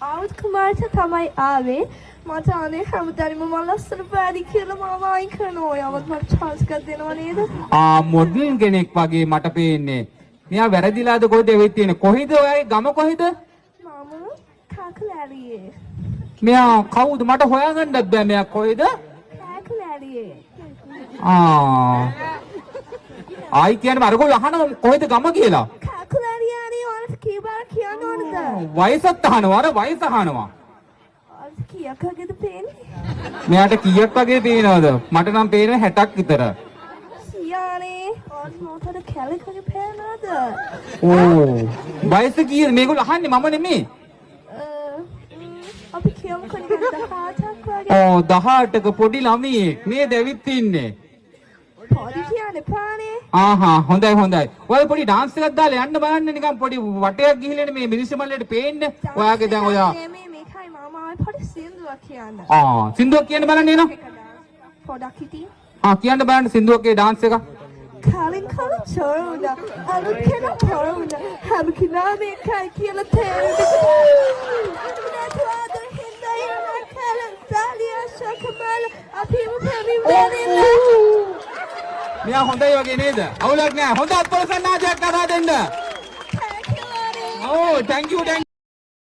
ආවත් කුමාරට තමයි ආවේ මට අනේ හැමදාම මම ලස්සන පැඩි කියලා මම අයින් කරනවා යවත් මට chance එකක් දෙනව නේද මොඩල් කෙනෙක් වගේ මට පේන්නේ මෙයා වැරදිලාද කොහෙද වෙත් තියෙන්නේ කොහෙද ඔයයි ගම කොහෙද මම කාකලාරියේ මෙයා කවුද මට හොයාගන්නත් බෑ මෙයා කොහෙද කාකලාරියේ ආයි කියන්නේ අරගොල්ලෝ අහනවා කොහෙද ගම කියලා කාකලාරියානේ ඔයාලට කීපාර කියන්න ඕනද වයසත් අහනවා අර වයස අහනවා කීයක් වගේද පේන්නේ? මෙයාට කීයක් වගේ පේනවද? මට නම් පේන්නේ 60ක් විතර. සියානේ. ඔන්න කැලේ වගේ පේනවද? ඕ. වයස කීයද? මේගොල්ලෝ අහන්නේ මම නෙමෙයි. අපි කියමුකෝ නිකන් 18ක් වගේ. 18ක පොඩි ළමයෙක් නේද ඇවිත් ඉන්නේ. පොඩි කියන්නේ පානේ. හොඳයි. ඔය පොඩි ඩාන්ස් එකක් දාලා යන්න බලන්න නිකන් පොඩි වටයක් ගිහිල්ලා මේ මිනිස්සු මල්ලේට පේන්නේ. ඔයාගේ දැන් ඔයා පොඩි සින්දුවක් කියන්න. සින්දුවක් කියන්න බලන්න එනවා. පොඩක් හිටියේ. කියන්න බලන්න සින්දුවකේ ඩාන්ස් එක. කලින් චෝරුණා අලුත් කෙනෙක් චෝරුණා හැම කෙනාම එකයි කියලා තේරෙන්නේ. නැතුවද හින්දා ඉන්න කලින් සාලියා ශකමල් අපිම පරිවෙන්නේ. මෙයා හොඳයි වගේ නේද? අවුලක් නෑ. හොඳ අත්පොලසන්නාජයක් කරා දෙන්න. Thank you. thank you.